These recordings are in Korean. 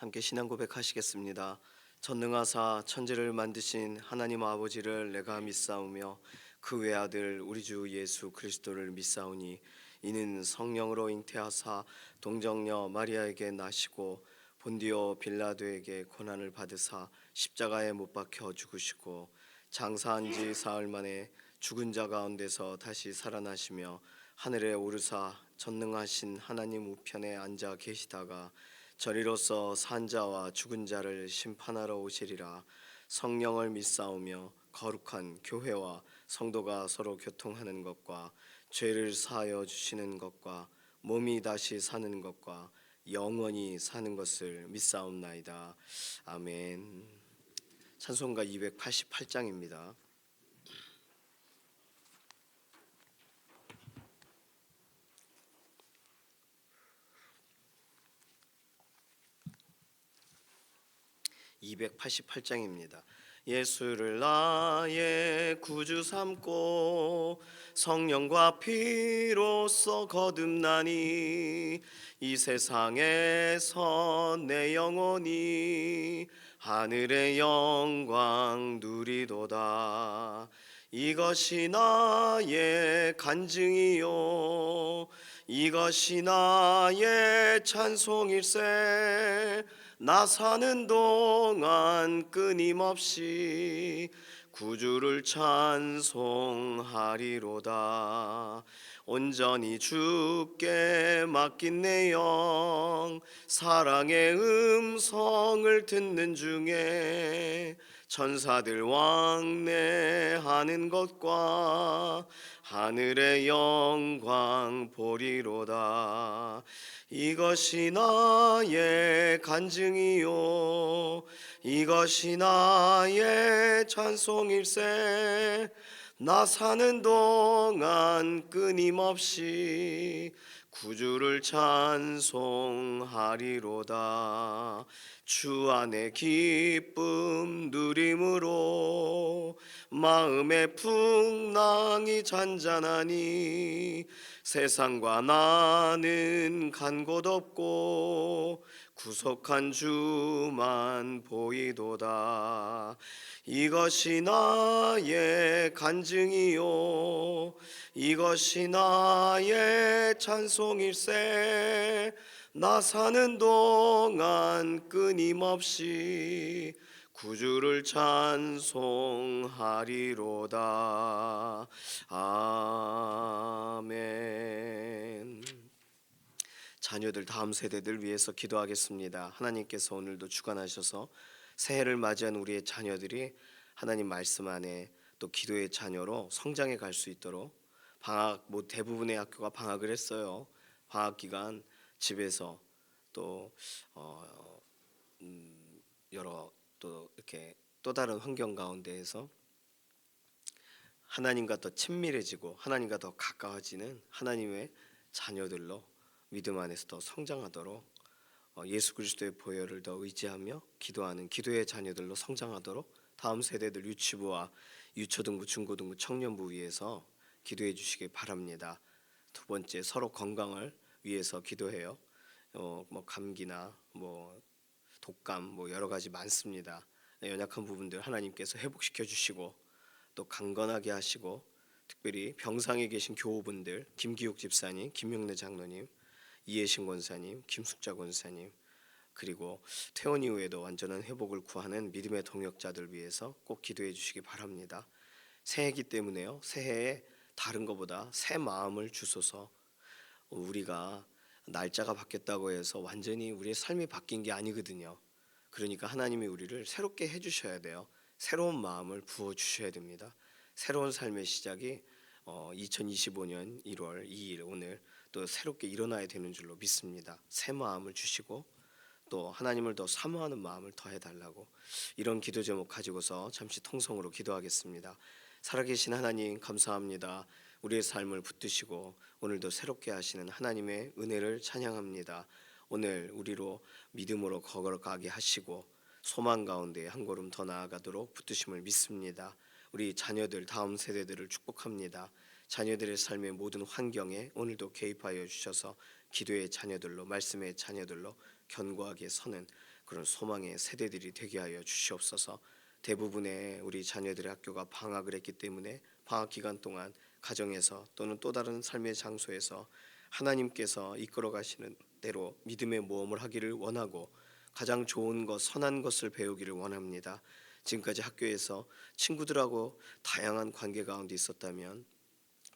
함께 신앙 고백하시겠습니다. 전능하사 천지를 만드신 하나님 아버지를 내가 믿사오며 그 외아들 우리 주 예수 그리스도를 믿사오니 이는 성령으로 잉태하사 동정녀 마리아에게 나시고 본디오 빌라도에게 고난을 받으사 십자가에 못 박혀 죽으시고 장사한 지 사흘 만에 죽은 자 가운데서 다시 살아나시며 하늘에 오르사 전능하신 하나님 우편에 앉아 계시다가 저리로서 산 자와 죽은 자를 심판하러 오시리라. 성령을 믿사오며 거룩한 교회와 성도가 서로 교통하는 것과 죄를 사하여 주시는 것과 몸이 다시 사는 것과 영원히 사는 것을 믿사옵나이다. 아멘. 찬송가 288장입니다. 288장입니다. 예수를 나의 구주 삼고 성령과 피로써 거듭나니 이 세상에서 내 영혼이 하늘의 영광 누리도다. 이것이 나의 간증이요 이것이 나의 찬송일세. 나 사는 동안 끊임없이 구주를 찬송하리로다. 온전히 주께 맡긴 내 영 사랑의 음성을 듣는 중에 천사들 왕래하는 것과 하늘의 영광 보리로다. 이것이 나의 간증이요 이것이 나의 찬송일세. 나 사는 동안 끊임없이 구주를 찬송하리로다. 주 안에 기쁨 누림으로 마음의 풍랑이 잔잔하니 세상과 나는 간 곳 없고 구속한 주만 보이도다. 이것이 나의 간증이요 이것이 나의 찬송일세. 나 사는 동안 끊임없이 구주를 찬송하리로다. 아멘. 자녀들 다음 세대들 위해서 기도하겠습니다. 하나님께서 오늘도 주관하셔서 새해를 맞이한 우리의 자녀들이 하나님 말씀 안에 또 기도의 자녀로 성장해 갈 수 있도록 방학 대부분의 학교가 방학을 했어요. 방학 기간 집에서 또 여러 또 이렇게 또 다른 환경 가운데에서 하나님과 더 친밀해지고 하나님과 더 가까워지는 하나님의 자녀들로 믿음 안에서 더 성장하도록 예수 그리스도의 보혈을 더 의지하며 기도하는 기도의 자녀들로 성장하도록 다음 세대들 유치부와 유초등부, 중고등부, 청년부 위해서 기도해 주시기 바랍니다. 두 번째, 서로 건강을 위해서 기도해요. 감기나 독감 여러 가지 많습니다. 연약한 부분들 하나님께서 회복시켜 주시고 또 강건하게 하시고 특별히 병상에 계신 교우분들 김기욱 집사님, 김명래 장로님, 이혜신 권사님, 김숙자 권사님 그리고 퇴원 이후에도 완전한 회복을 구하는 믿음의 동역자들 위해서 꼭 기도해 주시기 바랍니다. 새해이기 때문에요. 새해에 다른 것보다 새 마음을 주소서. 우리가 날짜가 바뀌었다고 해서 완전히 우리의 삶이 바뀐 게 아니거든요. 그러니까 하나님이 우리를 새롭게 해주셔야 돼요. 새로운 마음을 부어주셔야 됩니다. 새로운 삶의 시작이 2025년 1월 2일 오늘 또 새롭게 일어나야 되는 줄로 믿습니다. 새 마음을 주시고 또 하나님을 더 사모하는 마음을 더해달라고 이런 기도 제목 가지고서 잠시 통성으로 기도하겠습니다. 살아계신 하나님 감사합니다. 우리의 삶을 붙드시고 오늘도 새롭게 하시는 하나님의 은혜를 찬양합니다. 오늘 우리로 믿음으로 걸어가게 하시고 소망 가운데 한 걸음 더 나아가도록 붙드심을 믿습니다. 우리 자녀들 다음 세대들을 축복합니다. 자녀들의 삶의 모든 환경에 오늘도 개입하여 주셔서 기도의 자녀들로 말씀의 자녀들로 견고하게 서는 그런 소망의 세대들이 되게 하여 주시옵소서. 대부분의 우리 자녀들의 학교가 방학을 했기 때문에 방학 기간 동안 가정에서 또는 또 다른 삶의 장소에서 하나님께서 이끌어 가시는 대로 믿음의 모험을 하기를 원하고 가장 좋은 것, 선한 것을 배우기를 원합니다. 지금까지 학교에서 친구들하고 다양한 관계 가운데 있었다면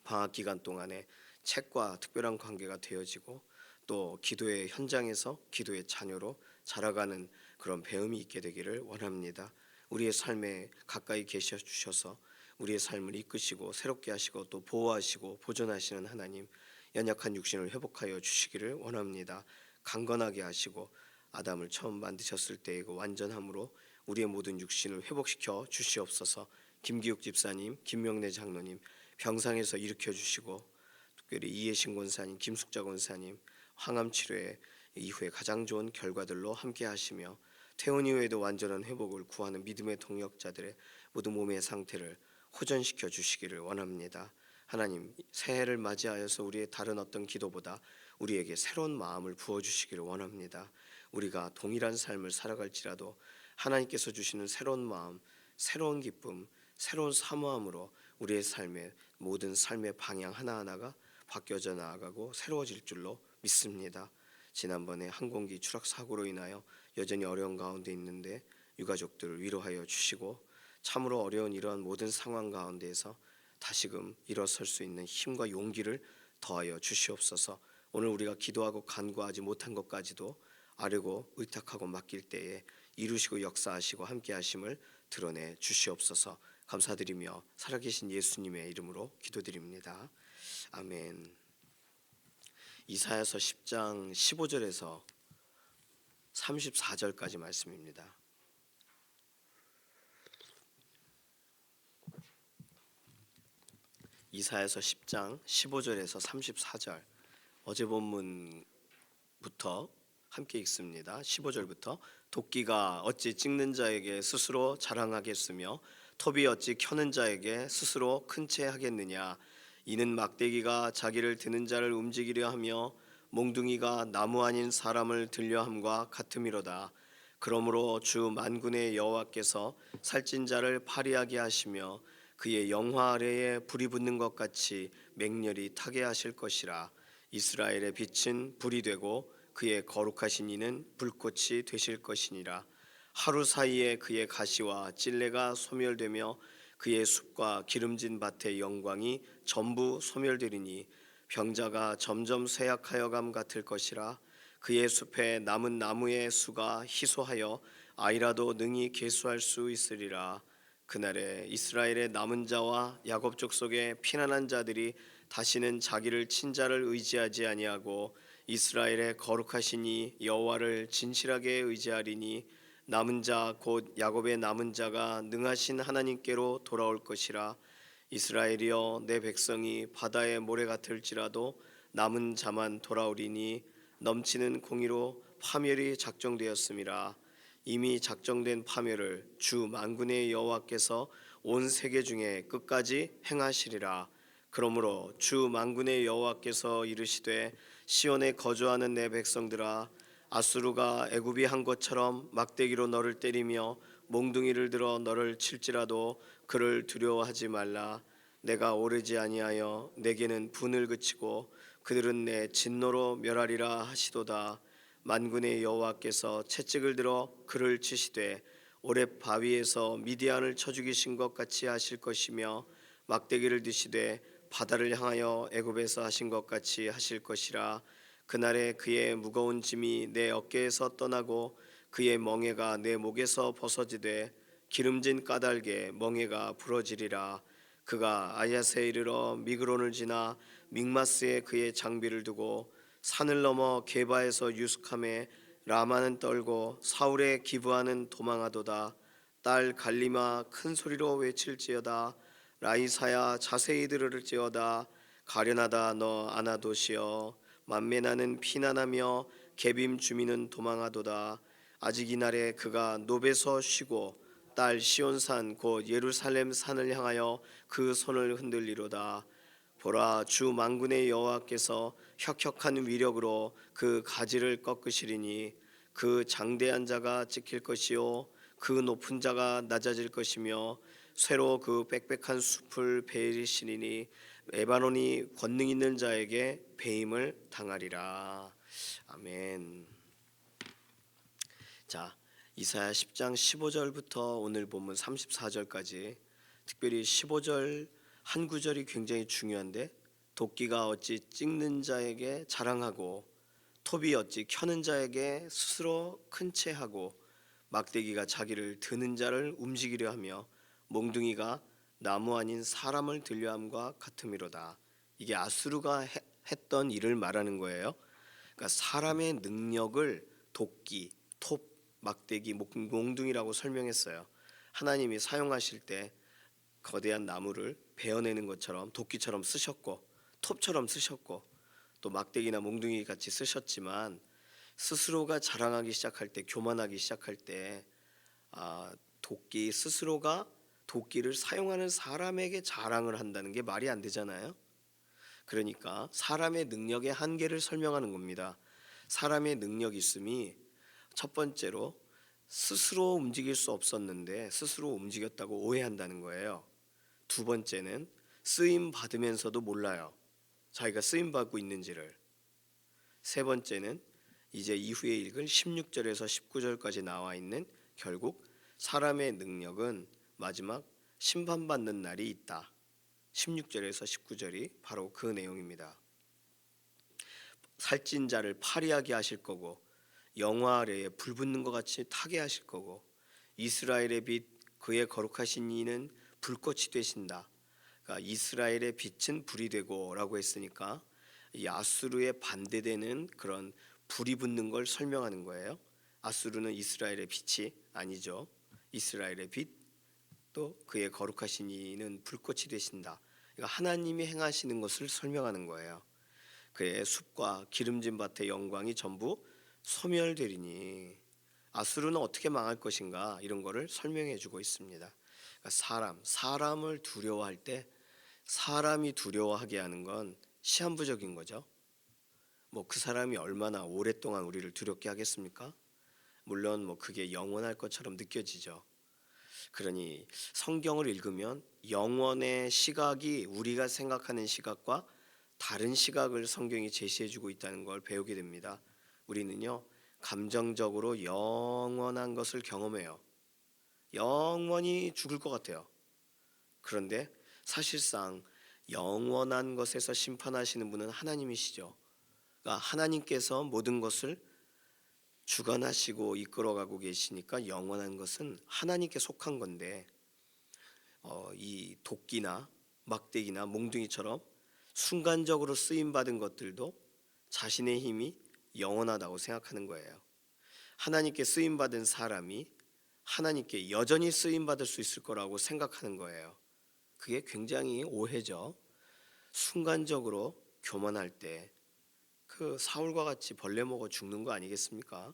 방학 기간 동안에 책과 특별한 관계가 되어지고 또 기도의 현장에서 기도의 자녀로 자라가는 그런 배움이 있게 되기를 원합니다. 우리의 삶에 가까이 계셔 주셔서 우리의 삶을 이끄시고 새롭게 하시고 또 보호하시고 보존하시는 하나님, 연약한 육신을 회복하여 주시기를 원합니다. 강건하게 하시고 아담을 처음 만드셨을 때의 그 완전함으로 우리의 모든 육신을 회복시켜 주시옵소서. 김기욱 집사님, 김명래 장로님 병상에서 일으켜 주시고 특별히 이해신 권사님, 김숙자 권사님 항암 치료에 이후에 가장 좋은 결과들로 함께 하시며 퇴원 이후에도 완전한 회복을 구하는 믿음의 동역자들의 모든 몸의 상태를 호전시켜 주시기를 원합니다. 하나님, 새해를 맞이하여서 우리의 다른 어떤 기도보다 우리에게 새로운 마음을 부어주시기를 원합니다. 우리가 동일한 삶을 살아갈지라도 하나님께서 주시는 새로운 마음, 새로운 기쁨, 새로운 사모함으로 우리의 삶의 모든 삶의 방향 하나하나가 바뀌어져 나아가고 새로워질 줄로 믿습니다. 지난번에 항공기 추락 사고로 인하여 여전히 어려운 가운데 있는데 유가족들을 위로하여 주시고 참으로 어려운 이러한 모든 상황 가운데에서 다시금 일어설 수 있는 힘과 용기를 더하여 주시옵소서. 오늘 우리가 기도하고 간구하지 못한 것까지도 아뢰고 의탁하고 맡길 때에 이루시고 역사하시고 함께 하심을 드러내 주시옵소서. 감사드리며 살아계신 예수님의 이름으로 기도드립니다. 아멘. 이사야서 10장 15절에서 34절까지 말씀입니다. 이사야서 10장 15절에서 34절 어제 본문부터 함께 읽습니다. 15절부터 도끼가 어찌 찍는 자에게 스스로 자랑하겠으며 톱이 어찌 켜는 자에게 스스로 큰 채 하겠느냐. 이는 막대기가 자기를 드는 자를 움직이려 하며 몽둥이가 나무 아닌 사람을 들려함과 같음이로다. 그러므로 주 만군의 여호와께서 살찐 자를 파리하게 하시며 그의 영화 아래에 불이 붙는 것 같이 맹렬히 타게 하실 것이라. 이스라엘의 빛은 불이 되고 그의 거룩하신 이는 불꽃이 되실 것이니라. 하루 사이에 그의 가시와 찔레가 소멸되며 그의 숲과 기름진 밭의 영광이 전부 소멸되리니 병자가 점점 쇠약하여 감 같을 것이라. 그의 숲에 남은 나무의 수가 희소하여 아이라도 능히 계수할 수 있으리라. 그날에 이스라엘의 남은 자와 야곱 족속의 피난한 자들이 다시는 자기를 친자를 의지하지 아니하고 이스라엘의 거룩하신 이 여호와를 진실하게 의지하리니 남은 자 곧 야곱의 남은 자가 능하신 하나님께로 돌아올 것이라. 이스라엘이여 내 백성이 바다의 모래 같을지라도 남은 자만 돌아오리니 넘치는 공의로 파멸이 작정되었음이라. 이미 작정된 파멸을 주 만군의 여호와께서 온 세계 중에 끝까지 행하시리라. 그러므로 주 만군의 여호와께서 이르시되 시온에 거주하는 내 백성들아, 아수르가 애굽이 한 것처럼 막대기로 너를 때리며 몽둥이를 들어 너를 칠지라도 그를 두려워하지 말라. 내가 오르지 아니하여 내게는 분을 그치고 그들은 내 진노로 멸하리라 하시도다. 만군의 여호와께서 채찍을 들어 그를 치시되 오렙 바위에서 미디안을 쳐 죽이신 것 같이 하실 것이며 막대기를 드시되 바다를 향하여 애굽에서 하신 것 같이 하실 것이라. 그날에 그의 무거운 짐이 내 어깨에서 떠나고 그의 멍에가 내 목에서 벗어지되 기름진 까닭에 멍에가 부러지리라. 그가 아야세에 이르러 미그론을 지나 믹마스에 그의 장비를 두고 산을 넘어 게바에서 유숙함에 라마는 떨고 사울의 기브아는 도망하도다. 딸 갈리마 큰 소리로 외칠지어다. 라이사야 자세히 들을지어다. 가련하다 너 아나도시여, 만메나는 피난하며 게빔 주민은 도망하도다. 아직 이날에 그가 노베서 쉬고 딸 시온산 곧 예루살렘 산을 향하여 그 손을 흔들리로다. 보라, 주 만군의 여호와께서 혁혁한 위력으로 그 가지를 꺾으시리니 그 장대한 자가 찍힐 것이요 그 높은 자가 낮아질 것이며 쇠로 그 빽빽한 숲을 베리시리니 레바논이 권능 있는 자에게 배임을 당하리라. 아멘. 자, 이사야 10장 15절부터 오늘 본문 34절까지 특별히 15절 한 구절이 굉장히 중요한데, 도끼가 어찌 찍는 자에게 자랑하고 톱이 어찌 켜는 자에게 스스로 큰 채하고 막대기가 자기를 드는 자를 움직이려 하며 몽둥이가 나무 아닌 사람을 들려함과 같음이로다. 이게 아수르가 했던 일을 말하는 거예요. 그러니까 사람의 능력을 도끼, 톱, 막대기, 몽둥이라고 설명했어요. 하나님이 사용하실 때 거대한 나무를 베어내는 것처럼 도끼처럼 쓰셨고 톱처럼 쓰셨고 또 막대기나 몽둥이 같이 쓰셨지만, 스스로가 자랑하기 시작할 때, 교만하기 시작할 때 도끼 스스로가 도끼를 사용하는 사람에게 자랑을 한다는 게 말이 안 되잖아요. 그러니까 사람의 능력의 한계를 설명하는 겁니다. 사람의 능력 있음이 첫 번째로 스스로 움직일 수 없었는데 스스로 움직였다고 오해한다는 거예요. 두 번째는 쓰임 받으면서도 몰라요, 자기가 쓰임 받고 있는지를. 세 번째는 이제 이후에 읽을 16절에서 19절까지 나와 있는, 결국 사람의 능력은 마지막 심판받는 날이 있다. 16절에서 19절이 바로 그 내용입니다. 살찐 자를 파리하게 하실 거고 영화 아래에 불 붙는 것 같이 타게 하실 거고, 이스라엘의 빛 그의 거룩하신 이는 불꽃이 되신다. 그러니까 이스라엘의 빛은 불이 되고 라고 했으니까 이 아수르에 반대되는 그런 불이 붙는 걸 설명하는 거예요. 아수르는 이스라엘의 빛이 아니죠. 이스라엘의 빛, 또 그의 거룩하신 이는 불꽃이 되신다. 그러니까 하나님이 행하시는 것을 설명하는 거예요. 그의 숲과 기름진 밭의 영광이 전부 소멸되리니 아수르는 어떻게 망할 것인가, 이런 거를 설명해 주고 있습니다. 그러니까 사람을 두려워할 때 사람이 두려워하게 하는 건 시한부적인 거죠. 뭐 그 사람이 얼마나 오랫동안 우리를 두렵게 하겠습니까? 물론 뭐 그게 영원할 것처럼 느껴지죠. 그러니 성경을 읽으면 영원의 시각이 우리가 생각하는 시각과 다른 시각을 성경이 제시해주고 있다는 걸 배우게 됩니다. 우리는요, 감정적으로 영원한 것을 경험해요. 영원히 죽을 것 같아요. 그런데 사실상 영원한 것에서 심판하시는 분은 하나님이시죠. 그러니까 하나님께서 모든 것을 주관하시고 이끌어가고 계시니까 영원한 것은 하나님께 속한 건데, 이 도끼나 막대기나 몽둥이처럼 순간적으로 쓰임받은 것들도 자신의 힘이 영원하다고 생각하는 거예요. 하나님께 쓰임받은 사람이 하나님께 여전히 쓰임받을 수 있을 거라고 생각하는 거예요. 그게 굉장히 오해죠. 순간적으로 교만할 때 그 사울과 같이 벌레 먹어 죽는 거 아니겠습니까?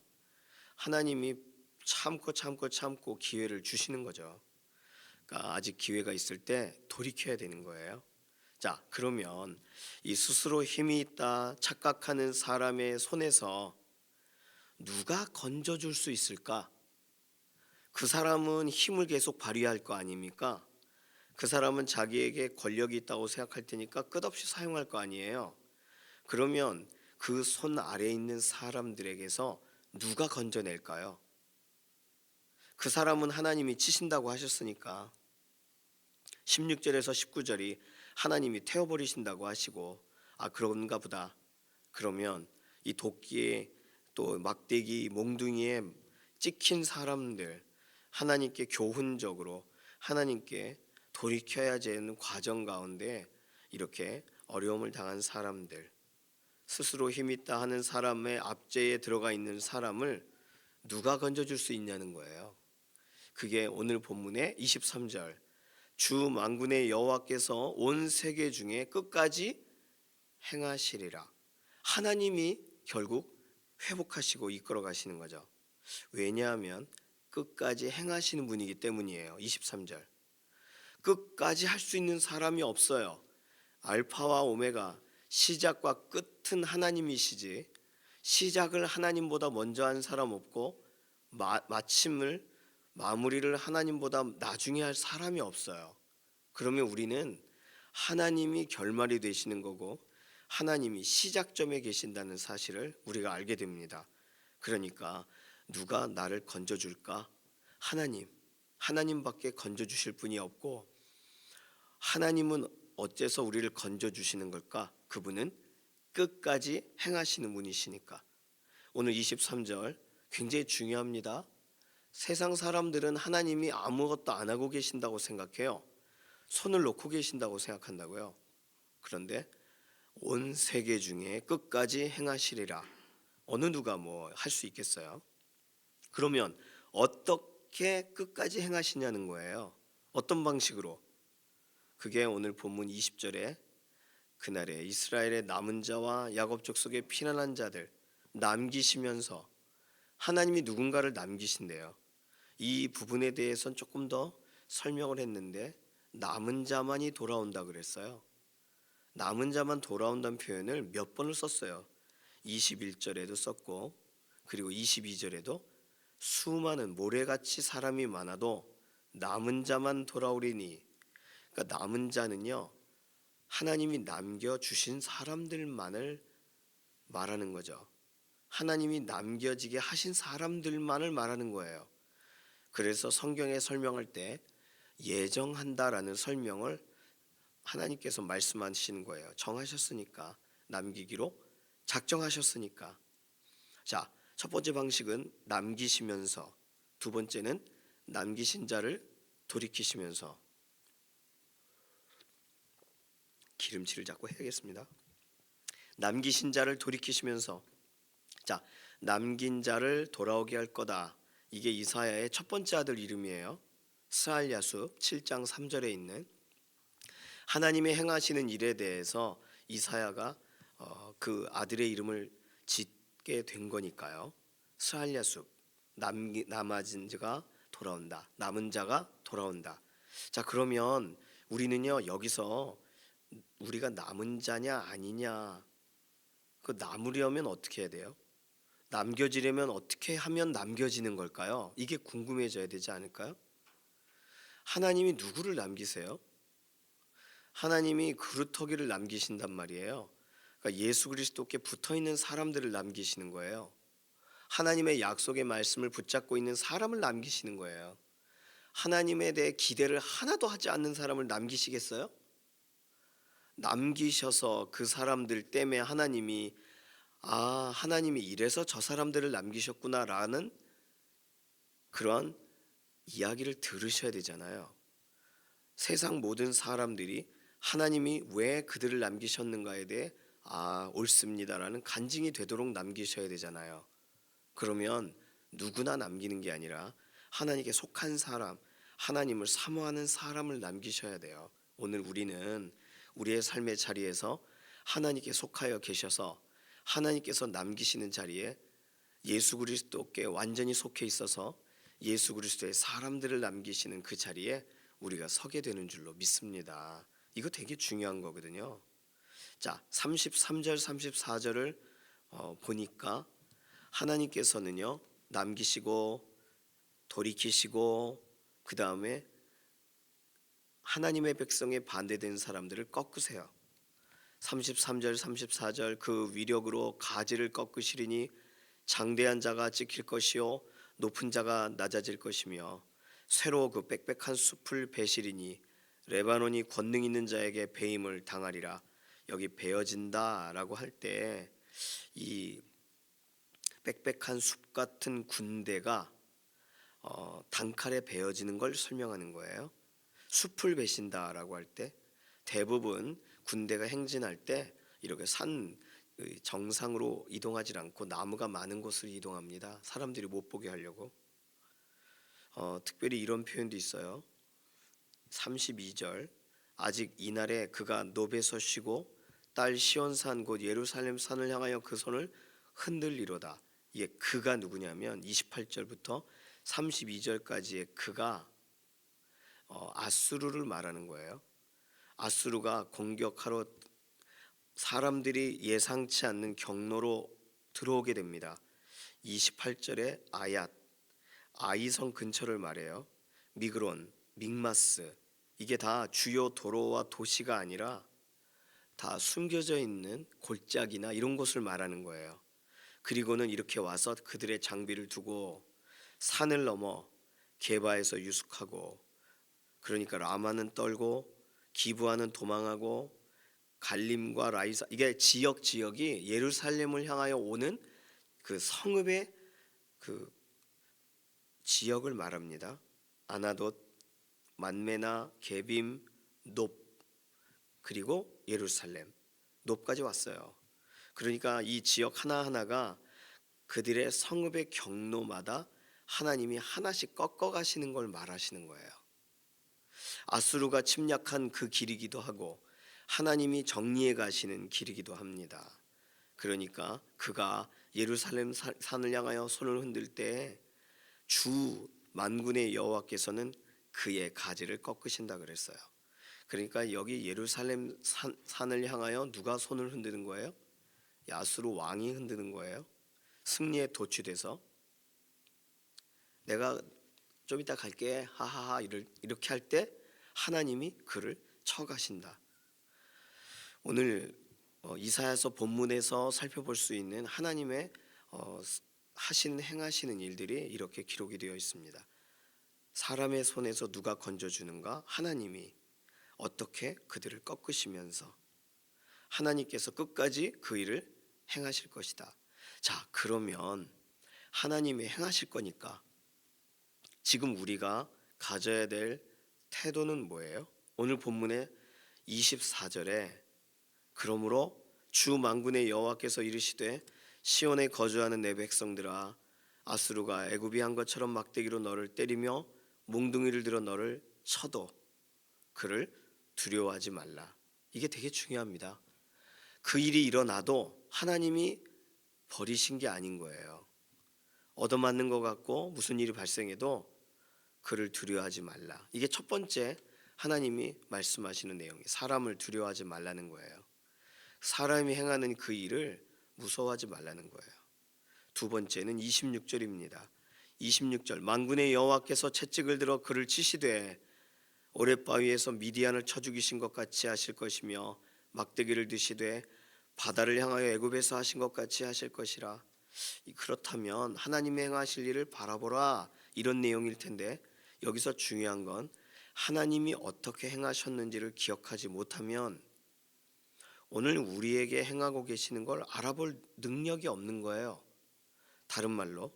하나님이 참고 기회를 주시는 거죠. 그러니까 아직 기회가 있을 때 돌이켜야 되는 거예요. 자, 그러면 이 스스로 힘이 있다 착각하는 사람의 손에서 누가 건져줄 수 있을까? 그 사람은 힘을 계속 발휘할 거 아닙니까? 그 사람은 자기에게 권력이 있다고 생각할 테니까 끝없이 사용할 거 아니에요. 그러면 그 손 아래에 있는 사람들에게서 누가 건져낼까요? 그 사람은 하나님이 치신다고 하셨으니까 16절에서 19절이 하나님이 태워버리신다고 하시고, 그런가 보다. 그러면 이 도끼에 또 막대기 몽둥이에 찍힌 사람들, 하나님께 교훈적으로 하나님께 돌이켜야 되는 과정 가운데 이렇게 어려움을 당한 사람들, 스스로 힘있다 하는 사람의 압제에 들어가 있는 사람을 누가 건져줄 수 있냐는 거예요. 그게 오늘 본문의 23절, 주 만군의 여호와께서 온 세계 중에 끝까지 행하시리라. 하나님이 결국 회복하시고 이끌어 가시는 거죠. 왜냐하면 끝까지 행하시는 분이기 때문이에요. 23절, 끝까지 할 수 있는 사람이 없어요. 알파와 오메가, 시작과 끝은 하나님이시지 시작을 하나님보다 먼저 한 사람 없고 마무리를 하나님보다 나중에 할 사람이 없어요. 그러면 우리는 하나님이 결말이 되시는 거고 하나님이 시작점에 계신다는 사실을 우리가 알게 됩니다. 그러니까 누가 나를 건져줄까? 하나님밖에 건져주실 분이 없고, 하나님은 어째서 우리를 건져주시는 걸까? 그분은 끝까지 행하시는 분이시니까. 오늘 23절 굉장히 중요합니다. 세상 사람들은 하나님이 아무것도 안 하고 계신다고 생각해요. 손을 놓고 계신다고 생각한다고요. 그런데 온 세계 중에 끝까지 행하시리라. 어느 누가 뭐 할 수 있겠어요? 그러면 어떻게 끝까지 행하시냐는 거예요. 어떤 방식으로? 그게 오늘 본문 20절에 그날에 이스라엘의 남은 자와 야곱 족속의 피난한 자들 남기시면서, 하나님이 누군가를 남기신대요. 이 부분에 대해서는 조금 더 설명을 했는데 남은 자만이 돌아온다 그랬어요. 남은 자만 돌아온다는 표현을 몇 번을 썼어요. 21절에도 썼고, 그리고 22절에도 수많은 모래같이 사람이 많아도 남은 자만 돌아오리니. 그러니까 남은 자는요, 하나님이 남겨주신 사람들만을 말하는 거죠. 하나님이 남겨지게 하신 사람들만을 말하는 거예요. 그래서 성경에 설명할 때 예정한다라는 설명을 하나님께서 말씀하시는 거예요. 정하셨으니까, 남기기로 작정하셨으니까. 자, 첫 번째 방식은 남기시면서, 두 번째는 남기신 자를 돌이키시면서. 기름칠을 자꾸 해야겠습니다. 남기신 자를 돌이키시면서. 자, 남긴 자를 돌아오게 할 거다. 이게 이사야의 첫 번째 아들 이름이에요. 스알야숲 7장 3절에 있는 하나님의 행하시는 일에 대해서 이사야가 그 아들의 이름을 짓게 된 거니까요. 스알야숲, 남아진 자가 돌아온다. 남은 자가 돌아온다. 자, 그러면 우리는요, 여기서 우리가 남은 자냐 아니냐, 그 남으려면 어떻게 해야 돼요? 남겨지려면 어떻게 하면 남겨지는 걸까요? 이게 궁금해져야 되지 않을까요? 하나님이 누구를 남기세요? 하나님이 그루터기를 남기신단 말이에요. 그러니까 예수 그리스도께 붙어있는 사람들을 남기시는 거예요. 하나님의 약속의 말씀을 붙잡고 있는 사람을 남기시는 거예요. 하나님에 대해 기대를 하나도 하지 않는 사람을 남기시겠어요? 남기셔서 그 사람들 때문에 하나님이 이래서 저 사람들을 남기셨구나라는 그런 이야기를 들으셔야 되잖아요. 세상 모든 사람들이 하나님이 왜 그들을 남기셨는가에 대해 옳습니다라는 간증이 되도록 남기셔야 되잖아요. 그러면 누구나 남기는 게 아니라 하나님께 속한 사람, 하나님을 사모하는 사람을 남기셔야 돼요. 오늘 우리는 우리의 삶의 자리에서 하나님께 속하여 계셔서 하나님께서 남기시는 자리에 예수 그리스도께 완전히 속해 있어서 예수 그리스도의 사람들을 남기시는 그 자리에 우리가 서게 되는 줄로 믿습니다. 이거 되게 중요한 거거든요. 자, 33절 34절을 보니까 하나님께서는요, 남기시고 돌이키시고 그 다음에 하나님의 백성에 반대된 사람들을 꺾으세요. 33절 34절 그 위력으로 가지를 꺾으시리니 장대한 자가 찍힐 것이요 높은 자가 낮아질 것이며 쇠로 그 빽빽한 숲을 베시리니 레바논이 권능 있는 자에게 배임을 당하리라. 여기 베어진다라고 할 때 이 빽빽한 숲 같은 군대가 단칼에 베어지는 걸 설명하는 거예요. 숲을 베신다라고 할 때 대부분 군대가 행진할 때 이렇게 산 정상으로 이동하지 않고 나무가 많은 곳을 이동합니다. 사람들이 못 보게 하려고. 특별히 이런 표현도 있어요. 32절 아직 이날에 그가 노베서 쉬고 딸 시온산 곧 예루살렘 산을 향하여 그 손을 흔들리로다. 이게 그가 누구냐면 28절부터 32절까지의 그가 아수르를 말하는 거예요. 아수르가 공격하러 사람들이 예상치 않는 경로로 들어오게 됩니다. 28절에 아이성 근처를 말해요. 미그론, 믹마스, 이게 다 주요 도로와 도시가 아니라 다 숨겨져 있는 골짜기나 이런 곳을 말하는 거예요. 그리고는 이렇게 와서 그들의 장비를 두고 산을 넘어 게바에서 유숙하고, 그러니까 라마는 떨고 기브아는 도망하고 갈림과 라이사, 이게 지역이 예루살렘을 향하여 오는 그 성읍의 그 지역을 말합니다. 아나돗, 만메나, 게빔, 높, 그리고 예루살렘, 높까지 왔어요. 그러니까 이 지역 하나하나가 그들의 성읍의 경로마다 하나님이 하나씩 꺾어 가시는 걸 말하시는 거예요. 아수르가 침략한 그 길이기도 하고 하나님이 정리해 가시는 길이기도 합니다. 그러니까 그가 예루살렘 산을 향하여 손을 흔들 때 주 만군의 여호와께서는 그의 가지를 꺾으신다 그랬어요. 그러니까 여기 예루살렘 산을 향하여 누가 손을 흔드는 거예요? 아수르 왕이 흔드는 거예요. 승리에 도취돼서 내가 좀 이따 갈게 하하하 이렇게 할 때 하나님이 그를 쳐가신다. 오늘 이사야서 본문에서 살펴볼 수 있는 하나님의 행하시는 일들이 이렇게 기록이 되어 있습니다. 사람의 손에서 누가 건져주는가? 하나님이 어떻게 그들을 꺾으시면서 하나님께서 끝까지 그 일을 행하실 것이다. 자, 그러면 하나님이 행하실 거니까 지금 우리가 가져야 될 태도는 뭐예요? 오늘 본문의 24절에 그러므로 주 만군의 여호와께서 이르시되 시온에 거주하는 내 백성들아, 아수르가 애굽이 한 것처럼 막대기로 너를 때리며 몽둥이를 들어 너를 쳐도 그를 두려워하지 말라. 이게 되게 중요합니다. 그 일이 일어나도 하나님이 버리신 게 아닌 거예요. 얻어맞는 것 같고 무슨 일이 발생해도 그를 두려워하지 말라. 이게 첫 번째 하나님이 말씀하시는 내용이 사람을 두려워하지 말라는 거예요. 사람이 행하는 그 일을 무서워하지 말라는 거예요. 두 번째는 26절입니다. 26절 만군의 여호와께서 채찍을 들어 그를 치시되 오랫바위에서 미디안을 쳐 죽이신 것 같이 하실 것이며 막대기를 드시되 바다를 향하여 애굽에서 하신 것 같이 하실 것이라. 그렇다면 하나님의 행하실 일을 바라보라, 이런 내용일 텐데 여기서 중요한 건 하나님이 어떻게 행하셨는지를 기억하지 못하면 오늘 우리에게 행하고 계시는 걸 알아볼 능력이 없는 거예요. 다른 말로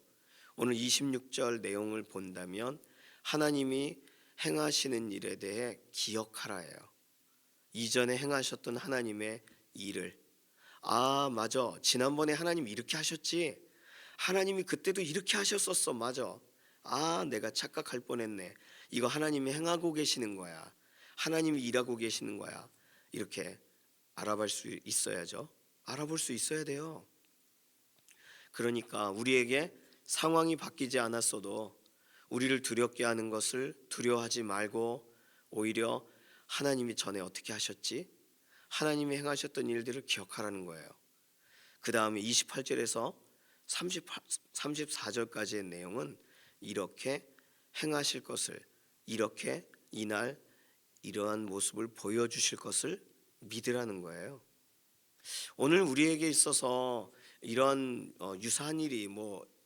오늘 26절 내용을 본다면 하나님이 행하시는 일에 대해 기억하라예요. 이전에 행하셨던 하나님의 일을, 맞아, 지난번에 하나님 이렇게 하셨지, 하나님이 그때도 이렇게 하셨었어, 맞아, 내가 착각할 뻔했네, 이거 하나님이 행하고 계시는 거야, 하나님이 일하고 계시는 거야, 이렇게 알아볼 수 있어야죠. 알아볼 수 있어야 돼요. 그러니까 우리에게 상황이 바뀌지 않았어도 우리를 두렵게 하는 것을 두려워하지 말고 오히려 하나님이 전에 어떻게 하셨지? 하나님이 행하셨던 일들을 기억하라는 거예요. 그 다음에 28절에서 34절까지의 내용은 이렇게 행하실 것을, 이렇게 이날 이러한 모습을 보여주실 것을 믿으라는 거예요. 오늘 우리에게 있어서 이런 유사한 일이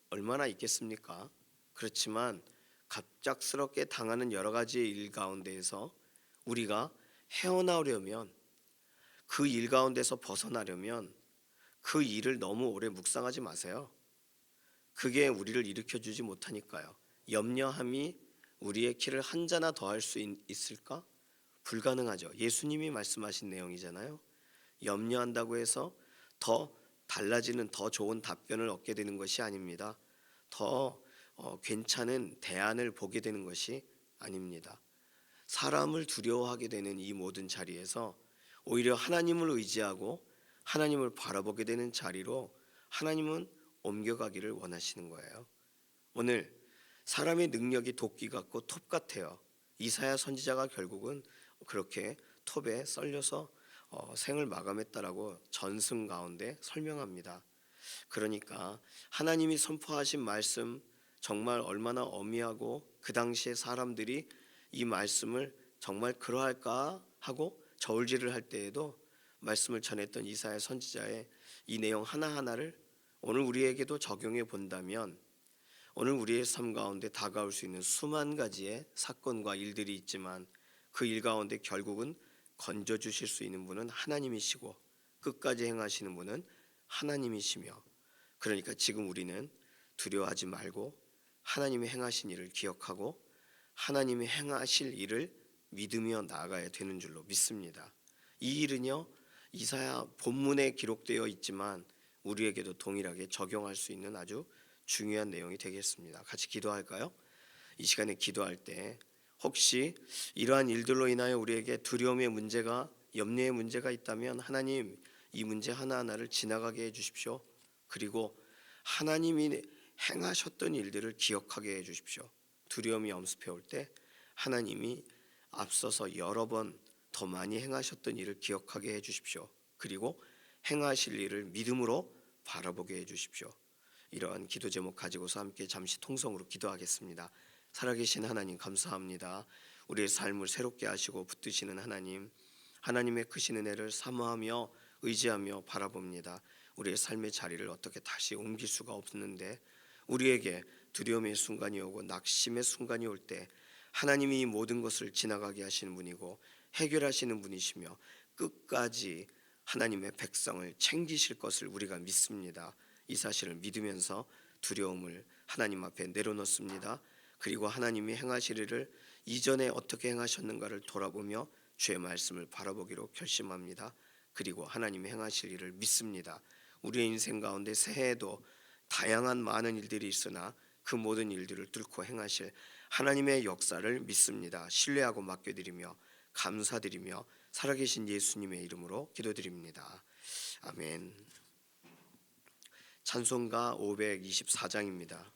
얼마나 있겠습니까? 그렇지만 갑작스럽게 당하는 여러 가지의 일 가운데에서 우리가 헤어나오려면, 그 일 가운데서 벗어나려면 그 일을 너무 오래 묵상하지 마세요. 그게 우리를 일으켜주지 못하니까요. 염려함이 우리의 키를 한 자나 더 할 수 있을까? 불가능하죠. 예수님이 말씀하신 내용이잖아요. 염려한다고 해서 더 달라지는, 더 좋은 답변을 얻게 되는 것이 아닙니다. 더 괜찮은 대안을 보게 되는 것이 아닙니다. 사람을 두려워하게 되는 이 모든 자리에서 오히려 하나님을 의지하고 하나님을 바라보게 되는 자리로 하나님은 옮겨가기를 원하시는 거예요. 오늘 사람의 능력이 도끼 같고 톱 같아요. 이사야 선지자가 결국은 그렇게 톱에 썰려서 생을 마감했다라고 전승 가운데 설명합니다. 그러니까 하나님이 선포하신 말씀 정말 얼마나 엄미하고 그 당시에 사람들이 이 말씀을 정말 그러할까 하고 저울질을 할 때에도 말씀을 전했던 이사야 선지자의 이 내용 하나하나를 오늘 우리에게도 적용해 본다면 오늘 우리의 삶 가운데 다가올 수 있는 수만 가지의 사건과 일들이 있지만 그 일 가운데 결국은 건져주실 수 있는 분은 하나님이시고 끝까지 행하시는 분은 하나님이시며, 그러니까 지금 우리는 두려워하지 말고 하나님이 행하신 일을 기억하고 하나님이 행하실 일을 믿으며 나아가야 되는 줄로 믿습니다. 이 일은요, 이사야 본문에 기록되어 있지만 우리에게도 동일하게 적용할 수 있는 아주 중요한 내용이 되겠습니다. 같이 기도할까요? 이 시간에 기도할 때 혹시 이러한 일들로 인하여 우리에게 두려움의 문제가, 염려의 문제가 있다면 하나님 이 문제 하나하나를 지나가게 해주십시오. 그리고 하나님이 행하셨던 일들을 기억하게 해주십시오. 두려움이 엄습해 올 때 하나님이 앞서서 여러 번 더 많이 행하셨던 일을 기억하게 해주십시오. 그리고 행하실 일을 믿음으로 바라보게 해주십시오. 이러한 기도 제목 가지고서 함께 잠시 통성으로 기도하겠습니다. 살아계신 하나님 감사합니다. 우리의 삶을 새롭게 하시고 붙드시는 하나님, 하나님의 크신 은혜를 사모하며 의지하며 바라봅니다. 우리의 삶의 자리를 어떻게 다시 옮길 수가 없는데 우리에게 두려움의 순간이 오고 낙심의 순간이 올 때 하나님이 이 모든 것을 지나가게 하시는 분이고 해결하시는 분이시며 끝까지 하나님의 백성을 챙기실 것을 우리가 믿습니다. 이 사실을 믿으면서 두려움을 하나님 앞에 내려놓습니다. 그리고 하나님이 행하실 일을 이전에 어떻게 행하셨는가를 돌아보며 주의 말씀을 바라보기로 결심합니다. 그리고 하나님이 행하실 일을 믿습니다. 우리의 인생 가운데 새해에도 다양한 많은 일들이 있으나 그 모든 일들을 뚫고 행하실 하나님의 역사를 믿습니다. 신뢰하고 맡겨드리며 감사드리며 살아계신 예수님의 이름으로 기도드립니다. 아멘. 찬송가 524장입니다.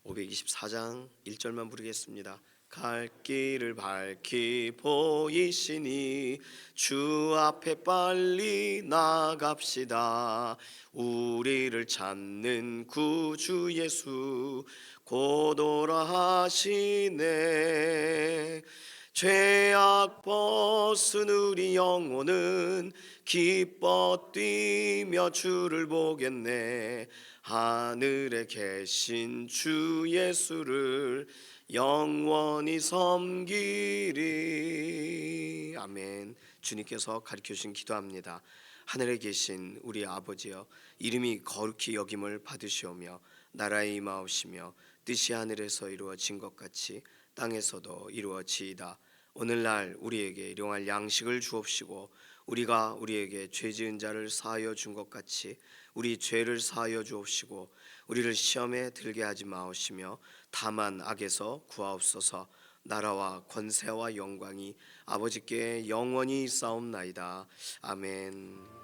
524장 1절만 부르겠습니다. 갈 길을 밝히 보이시니 주 앞에 빨리 나갑시다. 우리를 찾는 구주 예수 곧 오라 하시네. 죄악 벗은 우리 영혼은 기뻐 뛰며 주를 보겠네. 하늘에 계신 주 예수를 영원히 섬기리. 아멘. 주님께서 가르쳐 주신 기도합니다. 하늘에 계신 우리 아버지여, 이름이 거룩히 여김을 받으시오며 나라에 임하옵시며 뜻이 하늘에서 이루어진 것 같이 땅에서도 이루어지이다. 오늘날 우리에게 일용할 양식을 주옵시고 우리가 우리에게 죄 지은 자를 사하여 준 것 같이 우리 죄를 사하여 주옵시고 우리를 시험에 들게 하지 마옵시며 다만 악에서 구하옵소서. 나라와 권세와 영광이 아버지께 영원히 있사옵나이다. 아멘.